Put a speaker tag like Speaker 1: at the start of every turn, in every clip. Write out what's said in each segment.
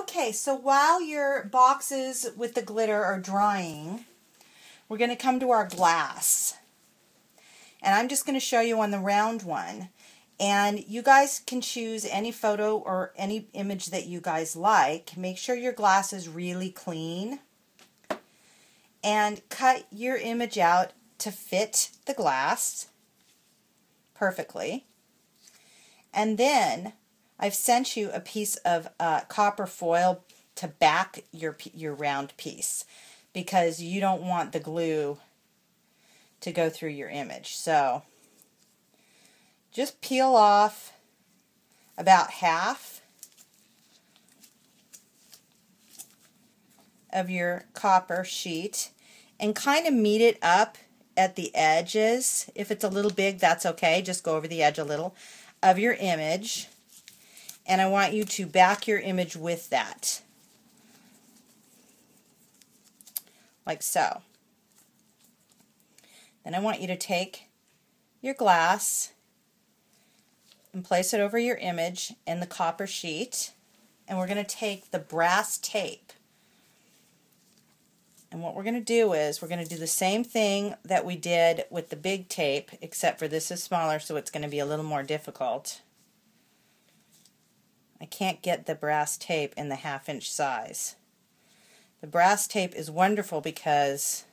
Speaker 1: Okay, so while your boxes with the glitter are drying, we're going to come to our glass. And I'm just going to show you on the round one. And you guys can choose any photo or any image that you guys like. Make sure your glass is really clean. And cut your image out to fit the glass perfectly. And then I've sent you a piece of copper foil to back your round piece because you don't want the glue to go through your image. So just peel off about half of your copper sheet and kind of meet it up at the edges. If it's a little big, that's okay. Just go over the edge a little of your image. And I want you to back your image with that. Like so. Then I want you to take your glass and place it over your image in the copper sheet. And we're going to take the brass tape. And what we're going to do is we're going to do the same thing that we did with the big tape, except for this is smaller, so it's going to be a little more difficult. I can't get the brass tape in the 1/2 inch size. The brass tape is wonderful because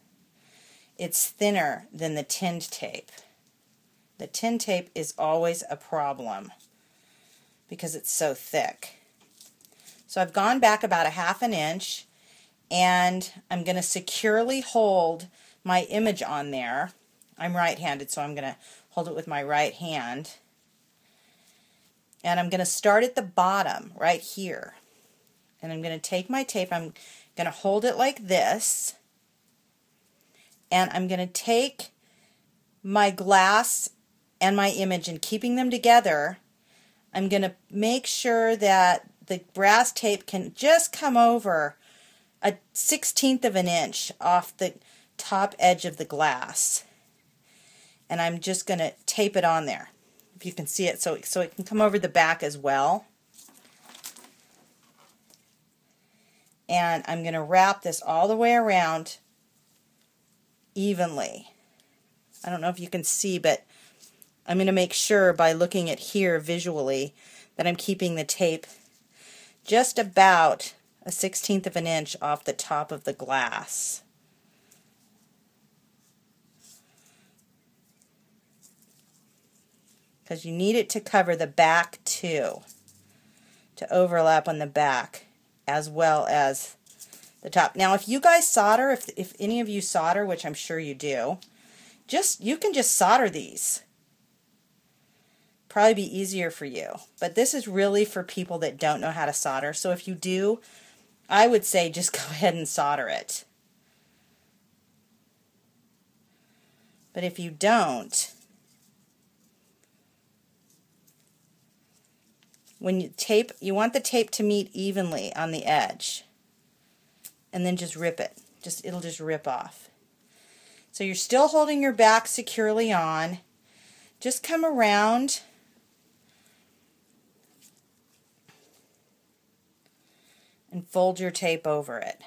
Speaker 1: it's thinner than the tinned tape. The tinned tape is always a problem because it's so thick. So I've gone back about a 1/2 inch and I'm going to securely hold my image on there. I'm right-handed, so I'm going to hold it with my right hand. And I'm going to start at the bottom right here. And I'm going to take my tape, I'm going to hold it like this. And I'm going to take my glass and my image and keeping them together, I'm going to make sure that the brass tape can just come over a 1/16 of an inch off the top edge of the glass. And I'm just going to tape it on there. If you can see it, so it can come over the back as well. And I'm going to wrap this all the way around evenly. I don't know if you can see, but I'm going to make sure by looking at here visually that I'm keeping the tape just about a 1/16 of an inch off the top of the glass. Because you need it to cover the back too, to overlap on the back as well as the top. Now if you guys solder, if any of you solder, which I'm sure you do, you can just solder these. Probably be easier for you. But this is really for people that don't know how to solder. So if you do, I would say just go ahead and solder it. But if you don't, when you tape, you want the tape to meet evenly on the edge. And then just rip it. It'll just rip off. So you're still holding your back securely on. Just come around and fold your tape over it.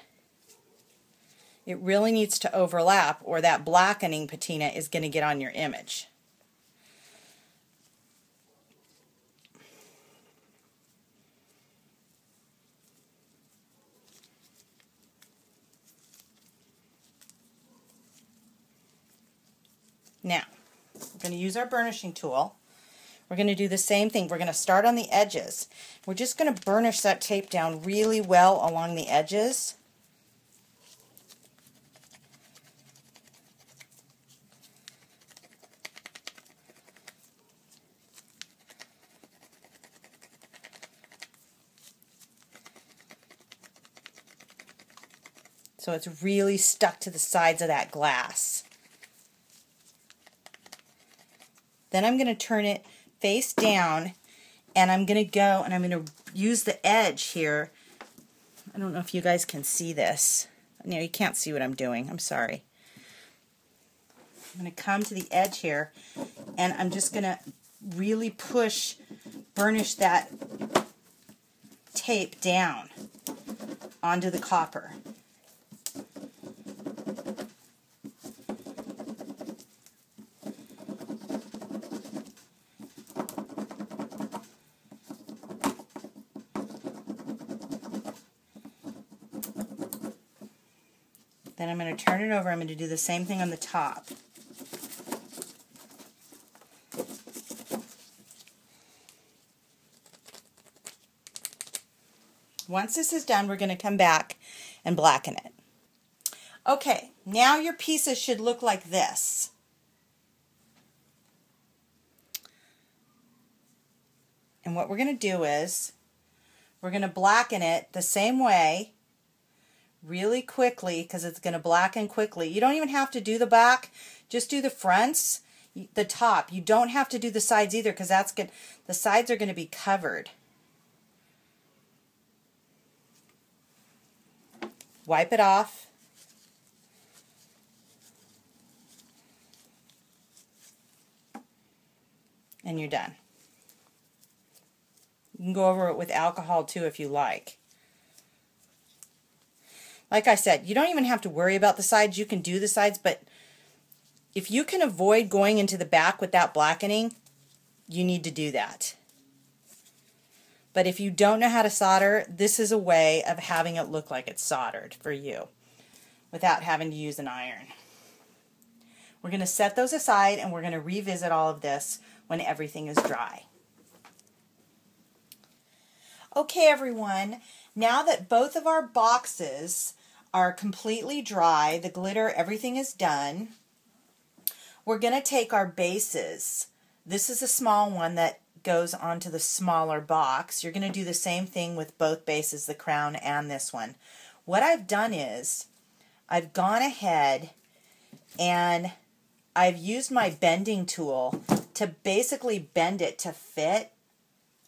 Speaker 1: It really needs to overlap or that blackening patina is going to get on your image. Now, we're going to use our burnishing tool. We're going to do the same thing. We're going to start on the edges. We're just going to burnish that tape down really well along the edges. So it's really stuck to the sides of that glass. Then I'm going to turn it face down and I'm going to go and I'm going to use the edge here. I don't know if you guys can see this. No, you can't see what I'm doing. I'm sorry. I'm going to come to the edge here and I'm just going to really burnish that tape down. onto the copper. Then I'm going to turn it over. I'm going to do the same thing on the top. Once this is done, we're going to come back and blacken it. Okay, now your pieces should look like this. And what we're going to do is we're going to blacken it the same way really quickly, because it's going to blacken quickly. You don't even have to do the back, just do the fronts, the top. You don't have to do the sides either, because that's good. The sides are going to be covered. Wipe it off. And you're done. You can go over it with alcohol too if you like. Like I said, you don't even have to worry about the sides. You can do the sides, but if you can avoid going into the back with that blackening, you need to do that. But if you don't know how to solder, this is a way of having it look like it's soldered for you without having to use an iron. We're going to set those aside and we're going to revisit all of this when everything is dry. Okay, everyone, now that both of our boxes are completely dry, the glitter, everything is done, we're going to take our bases. This is a small one that goes onto the smaller box. You're going to do the same thing with both bases, the crown and this one. What I've done is I've gone ahead and I've used my bending tool to basically bend it to fit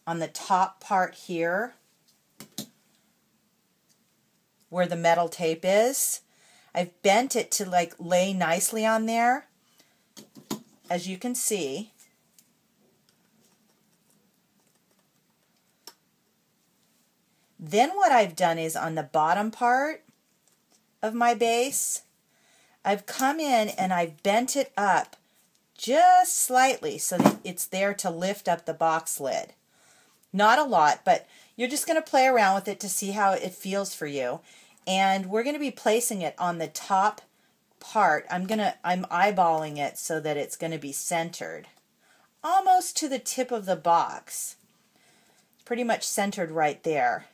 Speaker 1: on the top part here where the metal tape is. I've bent it to like lay nicely on there, as you can see. Then what I've done is on the bottom part of my base, I've come in and I've bent it up just slightly so that it's there to lift up the box lid. Not a lot, but you're just going to play around with it to see how it feels for you. And we're going to be placing it on the top part. I'm eyeballing it so that it's going to be centered, almost to the tip of the box. Pretty much centered right there.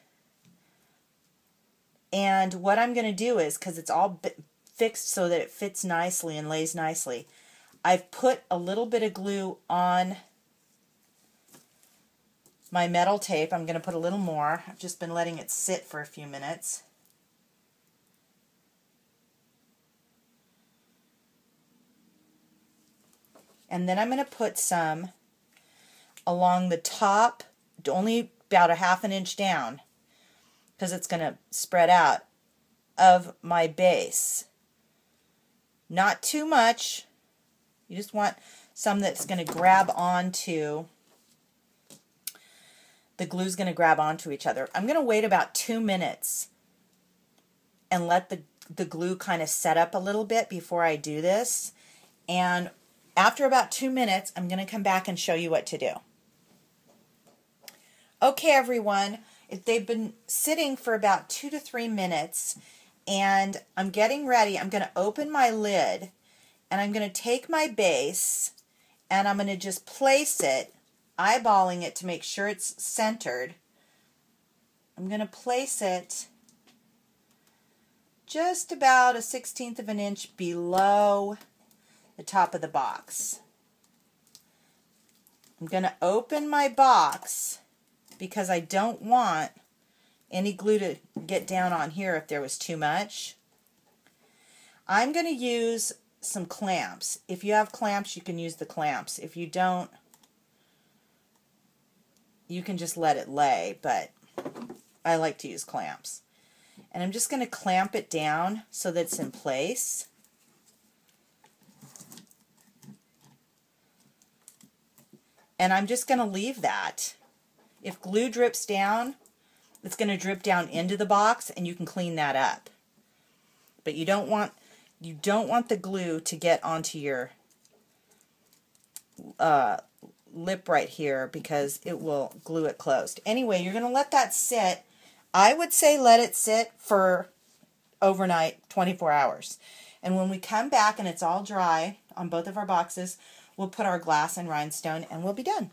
Speaker 1: And what I'm going to do is, because it's all fixed so that it fits nicely and lays nicely, I've put a little bit of glue on my metal tape. I'm going to put a little more. I've just been letting it sit for a few minutes. And then I'm going to put some along the top, only about a ½ an inch down, because it's going to spread out, of my base. Not too much. You just want some that's going to grab onto, the glue's going to grab onto each other. I'm going to wait about 2 minutes and let the glue kind of set up a little bit before I do this. And after about 2 minutes, I'm going to come back and show you what to do. Okay, everyone, they've been sitting for about 2 to 3 minutes, and I'm getting ready. I'm going to open my lid, and I'm going to take my base, and I'm going to just place it, eyeballing it to make sure it's centered. I'm going to place it just about a 1/16 of an inch below the top of the box. I'm going to open my box because I don't want any glue to get down on here if there was too much. I'm going to use some clamps. If you have clamps, you can use the clamps. If you don't, you can just let it lay, but I like to use clamps. And I'm just going to clamp it down so that it's in place. And I'm just going to leave that. If glue drips down, it's going to drip down into the box, and you can clean that up. But you don't want the glue to get onto your lip right here, because it will glue it closed. Anyway, you're going to let that sit. I would say let it sit for overnight, 24 hours. And when we come back and it's all dry on both of our boxes, we'll put our glass and rhinestone and we'll be done.